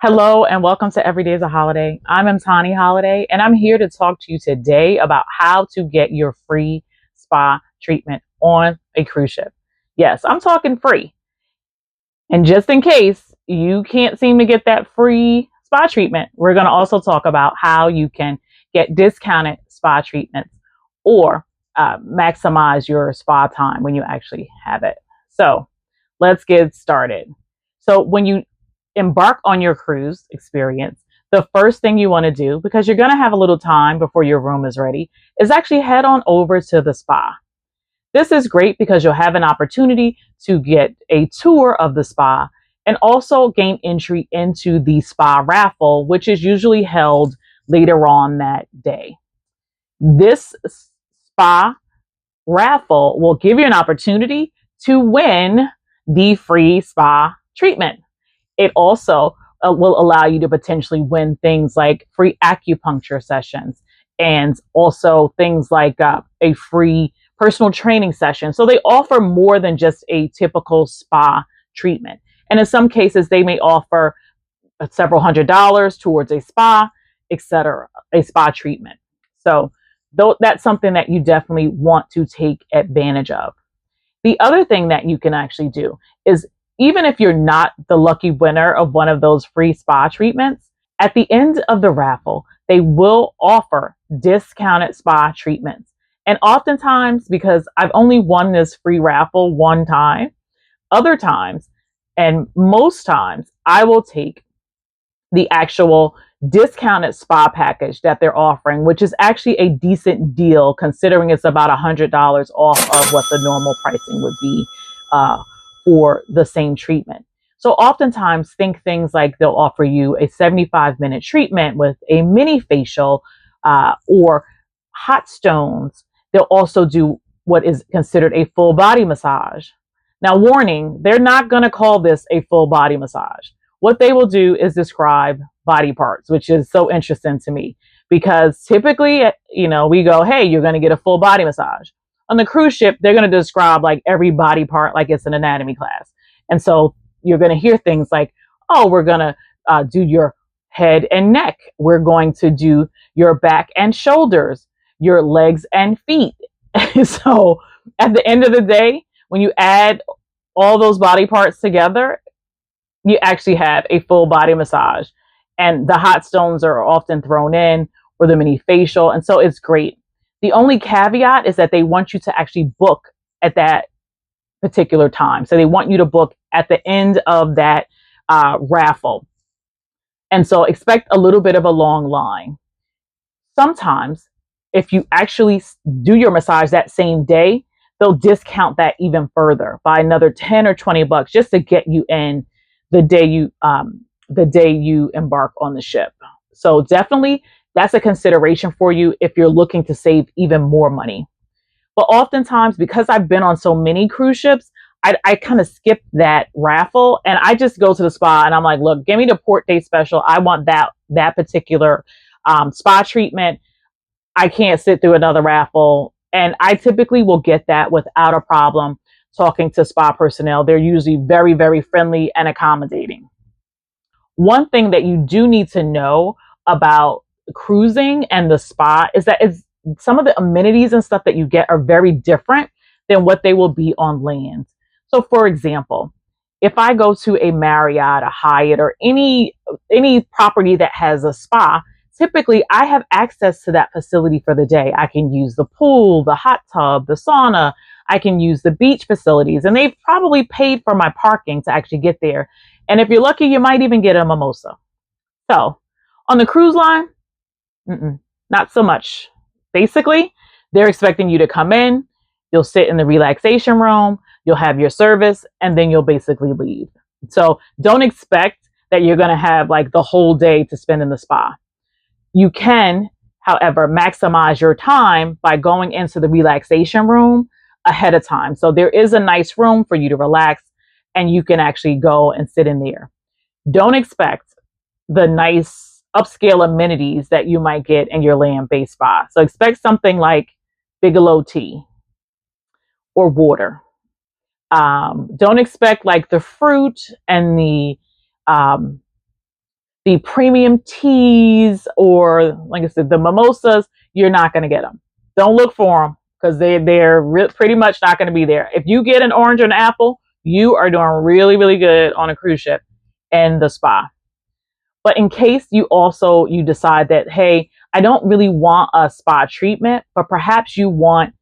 Hello and welcome to Every Day is a Holiday. I'm Tani Holiday and I'm here to talk to you today about how to get your free spa treatment on a cruise ship. Yes, I'm talking free. And just in case you can't seem to get that free spa treatment, we're going to also talk about how you can get discounted spa treatments or maximize your spa time when you actually have it. So let's get started. So when you embark on your cruise experience, the first thing you want to do, because you're going to have a little time before your room is ready, is actually head on over to the spa. This is great because you'll have an opportunity to get a tour of the spa and also gain entry into the spa raffle, which is usually held later on that day. This spa raffle will give you an opportunity to win the free spa treatment. It also will allow you to potentially win things like free acupuncture sessions and also things like a free personal training session. So they offer more than just a typical spa treatment. And in some cases, they may offer several $100s towards a spa, etc., a spa treatment. So that's something that you definitely want to take advantage of. The other thing that you can actually do is, even if you're not the lucky winner of one of those free spa treatments, at the end of the raffle, they will offer discounted spa treatments. And oftentimes, because I've only won this free raffle one time, other times, and most times, I will take the actual discounted spa package that they're offering, which is actually a decent deal considering it's about $100 off of what the normal pricing would be for the same treatment. So oftentimes think things like they'll offer you a 75-minute treatment with a mini facial or hot stones. They'll also do what is considered a full body massage. Now, warning, they're not going to call this a full body massage. What they will do is describe body parts, which is so interesting to me because typically, we go, hey, you're going to get a full body massage. On the cruise ship, they're going to describe like every body part like it's an anatomy class. And so you're going to hear things like, oh, we're going to do your head and neck. We're going to do your back and shoulders, your legs and feet. So at the end of the day, when you add all those body parts together, you actually have a full body massage. And the hot stones are often thrown in, or the mini facial. And so it's great. The only caveat is that they want you to actually book at that particular time. So they want you to book at the end of that raffle. And so expect a little bit of a long line. Sometimes, if you actually do your massage that same day, they'll discount that even further by another 10 or $20 just to get you in the day you embark on the ship. So definitely that's a consideration for you if you're looking to save even more money. But oftentimes, because I've been on so many cruise ships, I kind of skip that raffle and I just go to the spa and I'm like, look, give me the port day special. I want that particular spa treatment. I can't sit through another raffle. And I typically will get that without a problem talking to spa personnel. They're usually very, very friendly and accommodating. One thing that you do need to know about cruising and the spa is that some of the amenities and stuff that you get are very different than what they will be on land. So for example, if I go to a Marriott, a Hyatt, or any property that has a spa, typically I have access to that facility for the day. I can use the pool, the hot tub, the sauna. I can use the beach facilities, and they've probably paid for my parking to actually get there. And if you're lucky, you might even get a mimosa. So on the cruise line, not so much. Basically, they're expecting you to come in, you'll sit in the relaxation room, you'll have your service, and then you'll basically leave. So don't expect that you're going to have like the whole day to spend in the spa. You can, however, maximize your time by going into the relaxation room ahead of time. So there is a nice room for you to relax and you can actually go and sit in there. Don't expect the nice upscale amenities that you might get in your land-based spa. So expect something like Bigelow tea or water. Don't expect like the fruit and the The premium teas or, like I said, the mimosas, you're not going to get them. Don't look for them because they're pretty much not going to be there. If you get an orange or an apple, you are doing really, really good on a cruise ship and the spa. But in case you decide that, hey, I don't really want a spa treatment, but perhaps you want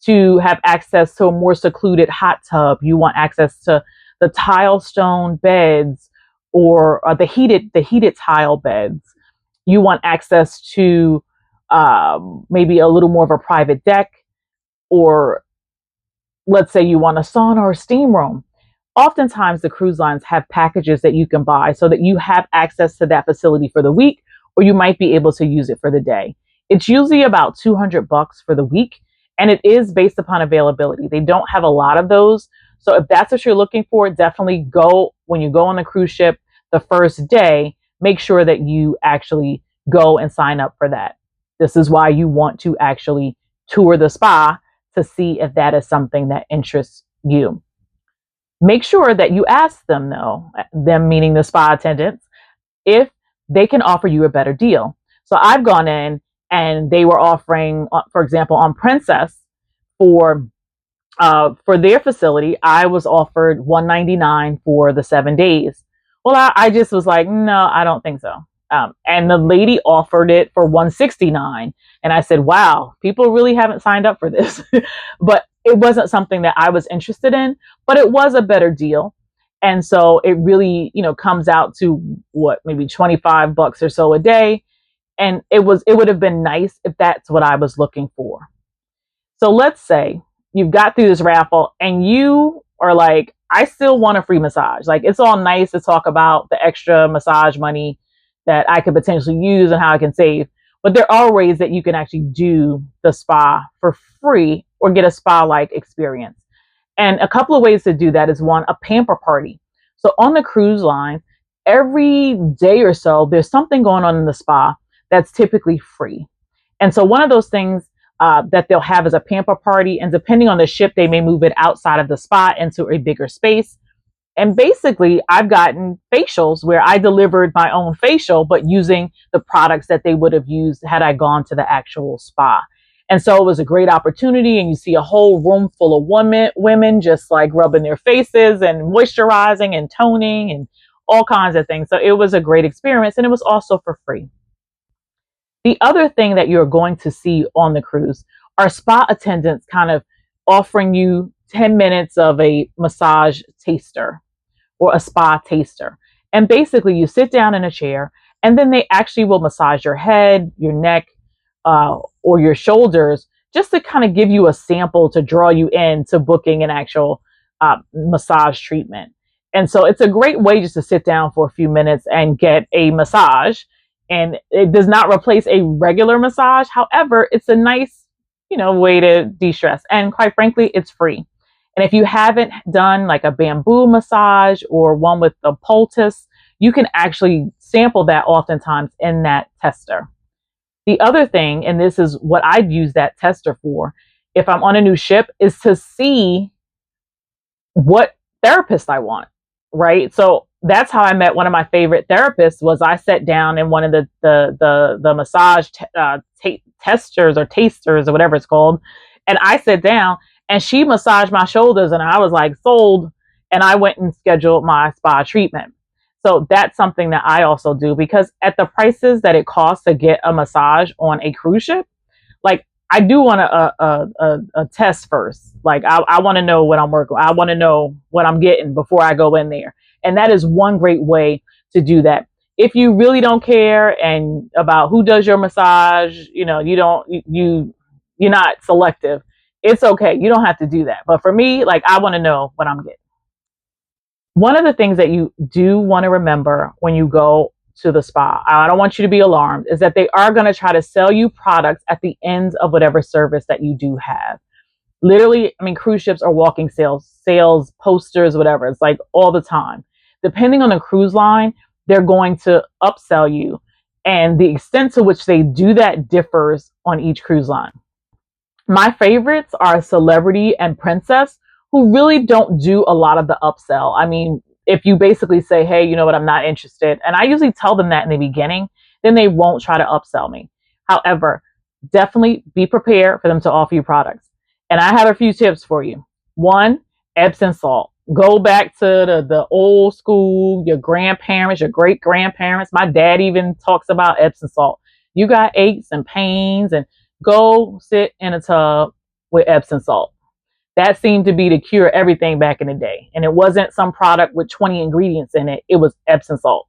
to have access to a more secluded hot tub. You want access to the tile stone beds or the heated tile beds. You want access to maybe a little more of a private deck, or let's say you want a sauna or steam room. Oftentimes, the cruise lines have packages that you can buy so that you have access to that facility for the week, or you might be able to use it for the day. It's usually about $200 for the week, and it is based upon availability. They don't have a lot of those. So if that's what you're looking for, definitely go when you go on the cruise ship the first day, make sure that you actually go and sign up for that. This is why you want to actually tour the spa to see if that is something that interests you. Make sure that you ask them, though, them meaning the spa attendants, if they can offer you a better deal. So I've gone in and they were offering, for example, on Princess for their facility, I was offered $199 for the 7 days. Well, I just was like, no, I don't think so. And the lady offered it for $169, and I said, wow, people really haven't signed up for this. But it wasn't something that I was interested in, but it was a better deal. And so it really, comes out to what, maybe $25 or so a day. And it would have been nice if that's what I was looking for. So let's say you've got through this raffle and you are like, I still want a free massage. Like, it's all nice to talk about the extra massage money that I could potentially use and how I can save. But there are ways that you can actually do the spa for free or get a spa-like experience. And a couple of ways to do that is, one, a pamper party. So on the cruise line, every day or so, there's something going on in the spa that's typically free. And so one of those things that they'll have is a pamper party. And depending on the ship, they may move it outside of the spa into a bigger space. And basically, I've gotten facials where I delivered my own facial, but using the products that they would have used had I gone to the actual spa. And so it was a great opportunity. And you see a whole room full of women just like rubbing their faces and moisturizing and toning and all kinds of things. So it was a great experience. And it was also for free. The other thing that you're going to see on the cruise are spa attendants kind of offering you 10 minutes of a massage taster or a spa taster. And basically you sit down in a chair and then they actually will massage your head, your neck, or your shoulders, just to kind of give you a sample to draw you into booking an actual massage treatment. And so it's a great way just to sit down for a few minutes and get a massage. And it does not replace a regular massage. However, it's a nice, way to de-stress. And quite frankly, it's free. And if you haven't done like a bamboo massage or one with the poultice, you can actually sample that oftentimes in that tester. The other thing, and this is what I'd use that tester for, if I'm on a new ship, is to see what therapist I want, right? So that's how I met one of my favorite therapists. Was I sat down in one of the massage testers or tasters or whatever it's called, and I sat down and she massaged my shoulders, and I was like sold, and I went and scheduled my spa treatment. So that's something that I also do, because at the prices that it costs to get a massage on a cruise ship, like, I do want a test first. Like, I want to know what I'm working with. I want to know what I'm getting before I go in there. And that is one great way to do that. If you really don't care and about who does your massage, you're not selective. It's okay. You don't have to do that. But for me, like, I want to know what I'm getting. One of the things that you do want to remember when you go to the spa, I don't want you to be alarmed, is that they are going to try to sell you products at the end of whatever service that you do have. Literally, cruise ships are walking sales posters, whatever. It's like all the time. Depending on the cruise line, they're going to upsell you. And the extent to which they do that differs on each cruise line. My favorites are Celebrity and Princess, who really don't do a lot of the upsell. if you basically say, hey, you know what, I'm not interested, and I usually tell them that in the beginning, then they won't try to upsell me. However, definitely be prepared for them to offer you products. And I have a few tips for you. One, Epsom salt. Go back to the old school, your grandparents, your great grandparents. My dad even talks about Epsom salt. You got aches and pains, and go sit in a tub with Epsom salt. That seemed to be to cure everything back in the day. And it wasn't some product with 20 ingredients in it. It was Epsom salt.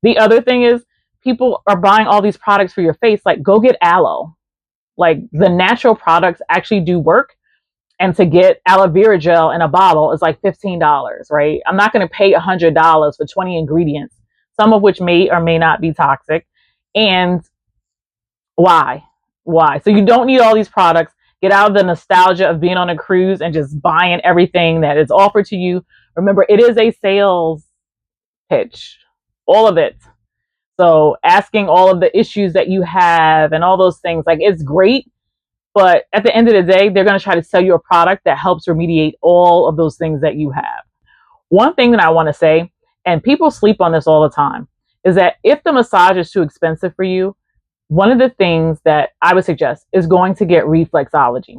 The other thing is, people are buying all these products for your face. Like, go get aloe. Like, the natural products actually do work. And to get aloe vera gel in a bottle is like $15, right? I'm not going to pay $100 for 20 ingredients, some of which may or may not be toxic. And why? Why? So you don't need all these products. Get out of the nostalgia of being on a cruise and just buying everything that is offered to you. Remember, it is a sales pitch, all of it. So asking all of the issues that you have and all those things, like, it's great. But at the end of the day, they're going to try to sell you a product that helps remediate all of those things that you have. One thing that I want to say, and people sleep on this all the time, is that if the massage is too expensive for you, one of the things that I would suggest is going to get reflexology.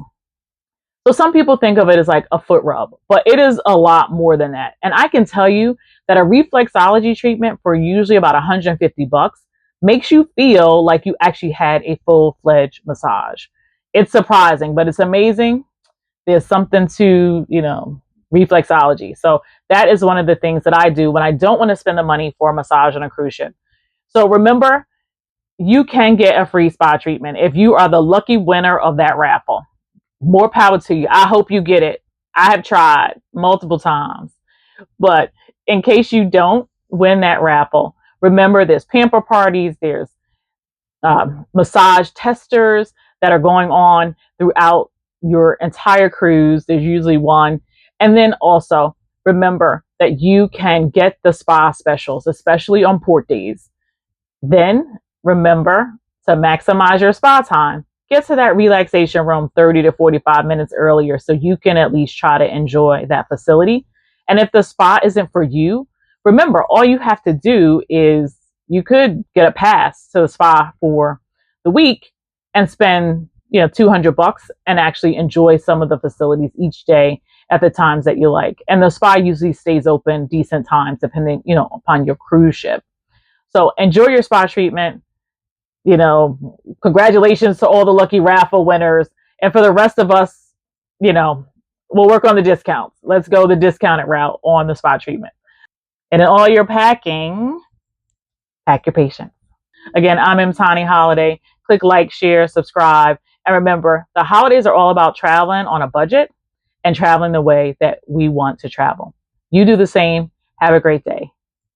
So some people think of it as like a foot rub, but it is a lot more than that. And I can tell you that a reflexology treatment for usually about $150 makes you feel like you actually had a full-fledged massage. It's surprising, but it's amazing. There's something to, reflexology. So that is one of the things that I do when I don't want to spend the money for a massage on a cruise ship. So remember, you can get a free spa treatment if you are the lucky winner of that raffle. More power to you. I hope you get it. I have tried multiple times. But in case you don't win that raffle, remember, there's pamper parties, there's massage testers that are going on throughout your entire cruise. There's usually one. And then also remember that you can get the spa specials, especially on port days. Then remember to maximize your spa time. Get to that relaxation room 30 to 45 minutes earlier so you can at least try to enjoy that facility. And if the spa isn't for you, remember, all you have to do is, you could get a pass to the spa for the week and spend, $200 and actually enjoy some of the facilities each day at the times that you like. And the spa usually stays open decent times depending, upon your cruise ship. So enjoy your spa treatment. Congratulations to all the lucky raffle winners. And for the rest of us, we'll work on the discounts. Let's go the discounted route on the spa treatment. And in all your packing, pack your patience. Again, I'm Tani Holiday. Click like, share, subscribe. And remember, the holidays are all about traveling on a budget and traveling the way that we want to travel. You do the same. Have a great day.